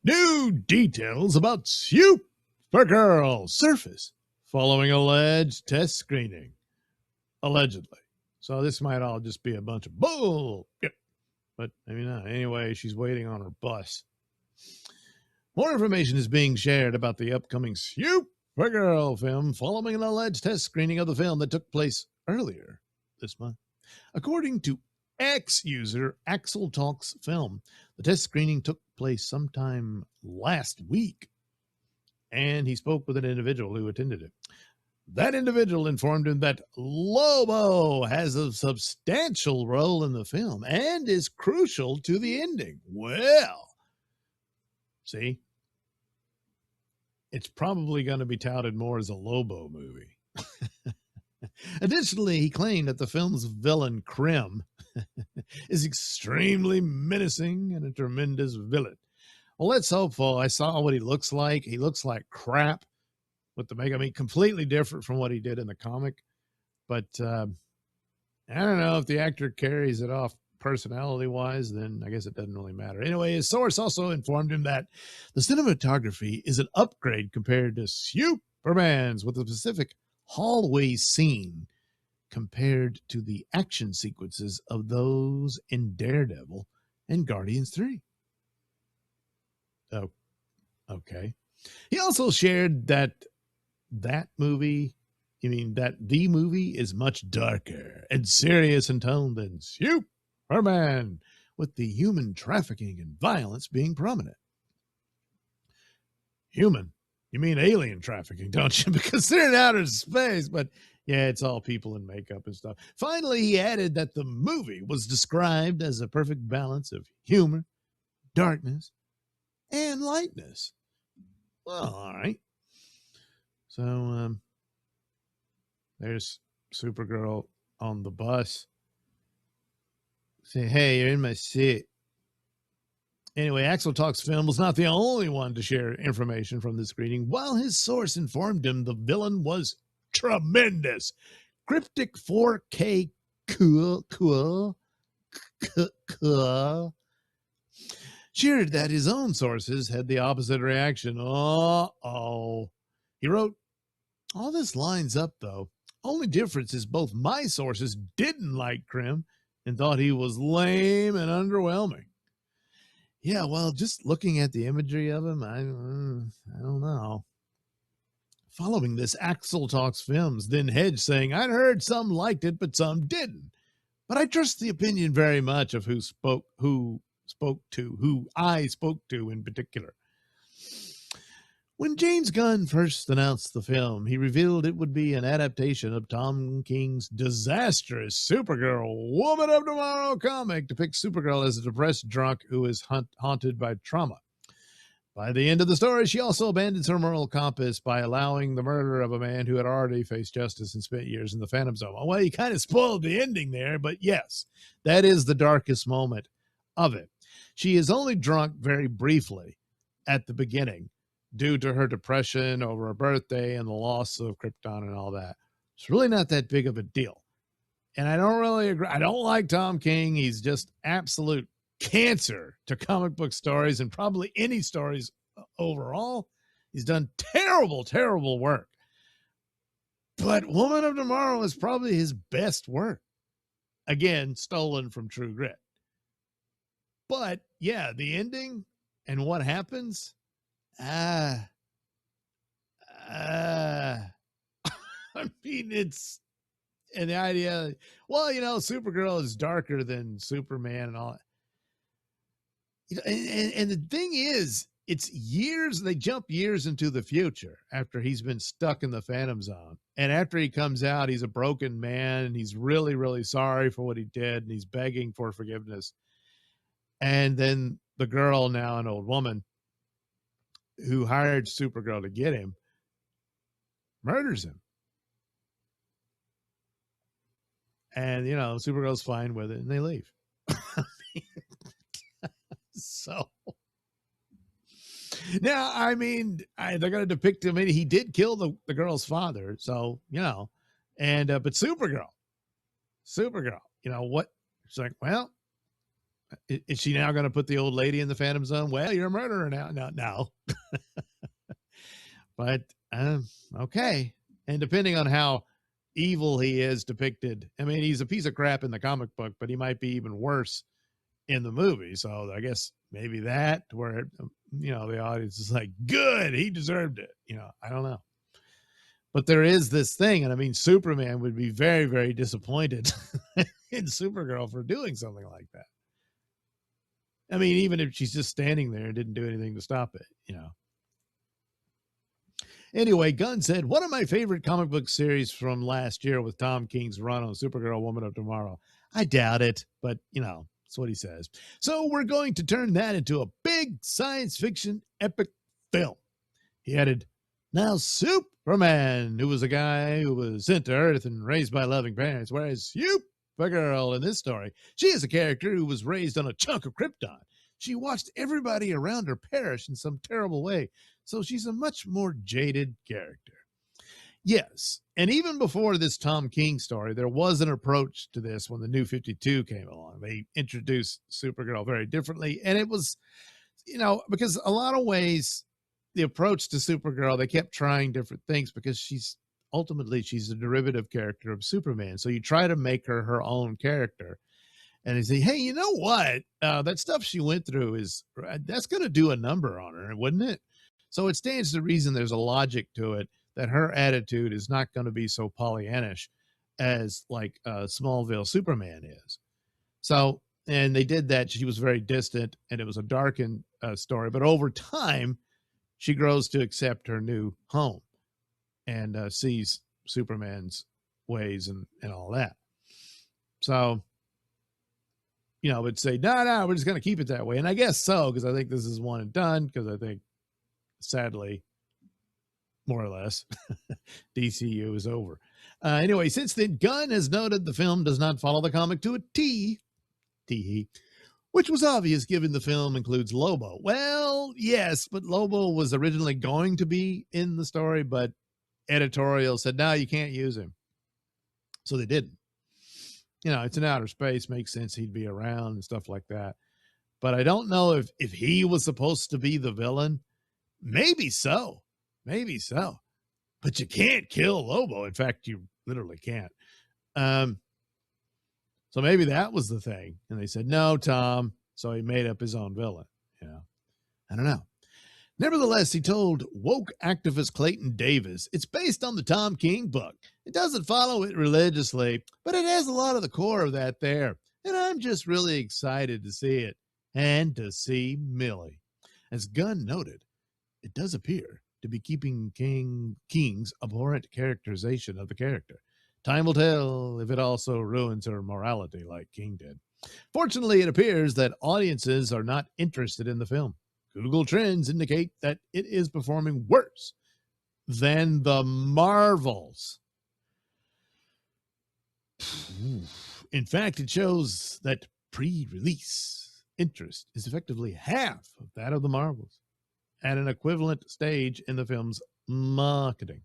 New details about Supergirl surface following alleged test screening. Allegedly. So this might all just be a bunch of bull. Yeah. But maybe not. Anyway, she's waiting on her bus. More information is being shared about the upcoming Supergirl film following an alleged test screening of the film that took place earlier this month. According to X-user Axel Talks Film, the test screening took place sometime last week, and he spoke with an individual who attended it. That individual informed him that Lobo has a substantial role in the film and is crucial to the ending. Well, see, it's probably going to be touted more as a Lobo movie. Additionally, he claimed that the film's villain, Krim, is extremely menacing and a tremendous villain. Well, let's hope for. I saw what he looks like. He looks like crap with the makeup. I mean, completely different from what he did in the comic. But I don't know if the actor carries it off personality-wise, then I guess it doesn't really matter. Anyway, his source also informed him that the cinematography is an upgrade compared to Superman's, with a specific hallway scene compared to the action sequences of those in Daredevil and Guardians 3. Oh, okay. He also shared that the movie is much darker and serious in tone than Superman, with the human trafficking and violence being prominent. Human? You mean alien trafficking, don't you? Because they're in outer space, but yeah, it's all people in makeup and stuff. Finally, he added that the movie was described as a perfect balance of humor, darkness, and lightness. Well, all right. So, there's Supergirl on the bus. Say, hey, you're in my seat. Anyway, Axel Talks Film was not the only one to share information from the screening. While his source informed him the villain was tremendous, cryptic 4K cool, shared that his own sources had the opposite reaction. Uh-oh. He wrote, all this lines up, though. Only difference is both my sources didn't like Krim and thought he was lame and underwhelming. Yeah, well, just looking at the imagery of him, I don't know. Following this, Axel Talks Films then hedged, saying, I'd heard some liked it, but some didn't. But I trust the opinion very much of who I spoke to in particular. When James Gunn first announced the film, he revealed it would be an adaptation of Tom King's disastrous Supergirl Woman of Tomorrow comic, depicts Supergirl as a depressed drunk who is haunted by trauma. By the end of the story, she also abandons her moral compass by allowing the murder of a man who had already faced justice and spent years in the Phantom Zone. Well, you kind of spoiled the ending there, but yes, that is the darkest moment of it. She is only drunk very briefly at the beginning, due to her depression over her birthday and the loss of Krypton and all that. It's really not that big of a deal. And I don't really agree. I don't like Tom King. He's just absolute cancer to comic book stories and probably any stories overall. He's done terrible, terrible work. But Woman of Tomorrow is probably his best work. Again, stolen from True Grit. But yeah, the ending and what happens, I mean, it's, and the idea, well, you know, Supergirl is darker than Superman and all that. You know, and the thing is, it's years, they jump years into the future after he's been stuck in the Phantom Zone. And after he comes out, he's a broken man and he's really, really sorry for what he did. And he's begging for forgiveness. And then the girl, now an old woman, who hired Supergirl to get him, murders him. And, you know, Supergirl's fine with it and they leave. So now, I mean, they're going to depict him. I mean, he did kill the girl's father. So, you know, and, but Supergirl, you know what? She's like, well, Is she now going to put the old lady in the Phantom Zone? Well, you're a murderer now. No, no. But okay. And depending on how evil he is depicted, I mean, he's a piece of crap in the comic book, but he might be even worse in the movie. So I guess maybe that where, the audience is like, good, he deserved it. I don't know. But there is this thing, and I mean, Superman would be very, very disappointed in Supergirl for doing something like that. I mean, even if she's just standing there and didn't do anything to stop it. Anyway, Gunn said, one of my favorite comic book series from last year with Tom King's run on Supergirl Woman of Tomorrow. I doubt it, but, that's what he says. So we're going to turn that into a big science fiction epic film. He added, now Superman, who was a guy who was sent to Earth and raised by loving parents, whereas Supergirl in this story, she is a character who was raised on a chunk of Krypton. She watched everybody around her perish in some terrible way, so she's a much more jaded character. Yes, and even before this Tom King story, there was an approach to this when the New 52 came along. They introduced Supergirl very differently, and it was, because a lot of ways, the approach to Supergirl, they kept trying different things because she's a derivative character of Superman. So you try to make her own character. And they say, hey, you know what? That stuff she went through that's going to do a number on her, wouldn't it? So it stands to reason there's a logic to it that her attitude is not going to be so Pollyannish as like Smallville Superman is. So, and they did that. She was very distant and it was a darkened story. But over time, she grows to accept her new home and sees Superman's ways and all that. So, would say, no, we're just going to keep it that way. And I guess so, because I think this is one and done, because I think, sadly, more or less, DCU is over. Anyway, since then, Gunn has noted the film does not follow the comic to a T, which was obvious given the film includes Lobo. Well, yes, but Lobo was originally going to be in the story, but editorial said, no, you can't use him. So they didn't. It's in outer space, makes sense he'd be around and stuff like that. But I don't know if he was supposed to be the villain. Maybe so. But you can't kill Lobo. In fact, you literally can't. So maybe that was the thing. And they said, no, Tom. So he made up his own villain. I don't know. Nevertheless, he told woke activist Clayton Davis, it's based on the Tom King book. It doesn't follow it religiously, but it has a lot of the core of that there. And I'm just really excited to see it and to see Millie. As Gunn noted, it does appear to be keeping King's abhorrent characterization of the character. Time will tell if it also ruins her morality like King did. Fortunately, it appears that audiences are not interested in the film. Google Trends indicate that it is performing worse than the Marvels. In fact, it shows that pre-release interest is effectively half of that of the Marvels at an equivalent stage in the film's marketing.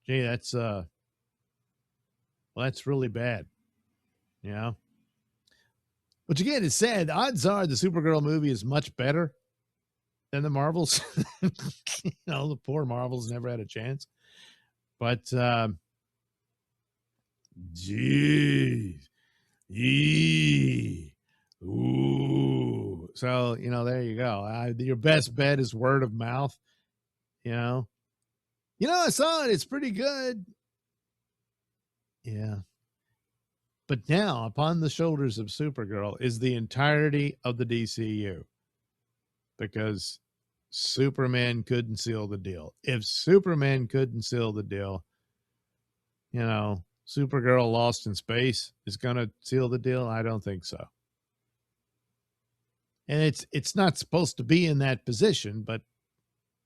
Gee, that's really bad. Which again is sad. Odds are the Supergirl movie is much better than the Marvels. The poor Marvels never had a chance. But geez. Ooh. So, there you go. Your best bet is word of mouth. I saw it. It's pretty good. Yeah. But now, upon the shoulders of Supergirl is the entirety of the DCU. Because Superman couldn't seal the deal. If Superman couldn't seal the deal, Supergirl Lost in Space is going to seal the deal. I don't think so. And it's not supposed to be in that position, but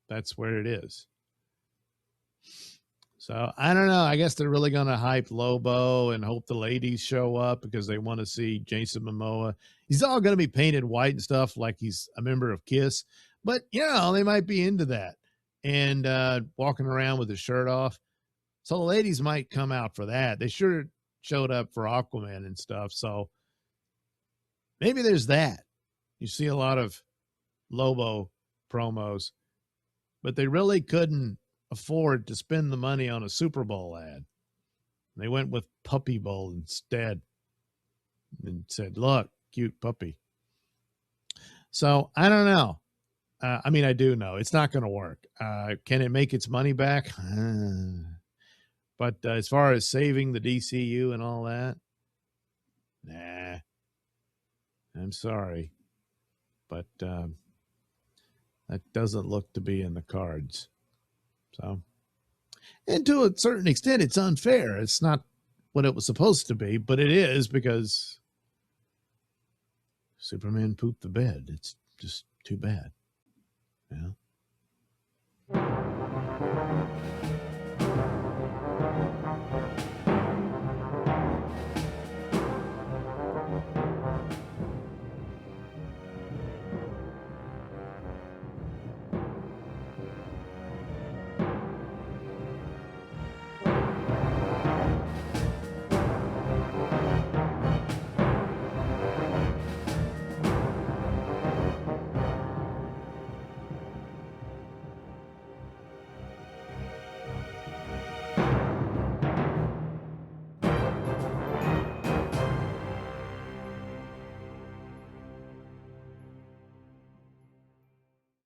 that's where it is. So I don't know. I guess they're really going to hype Lobo and hope the ladies show up because they want to see Jason Momoa. He's all going to be painted white and stuff like he's a member of Kiss. But, they might be into that and walking around with his shirt off. So the ladies might come out for that. They sure showed up for Aquaman and stuff. So Maybe there's that. You see a lot of Lobo promos, but they really couldn't afford to spend the money on a Super Bowl ad. They went with Puppy Bowl instead and said, look, cute puppy. So I don't know. I mean, I do know it's not going to work. Can it make its money back? But as far as saving the DCU and all that, nah, I'm sorry. But that doesn't look to be in the cards. So, and to a certain extent, it's unfair. It's not what it was supposed to be, but it is because Superman pooped the bed. It's just too bad.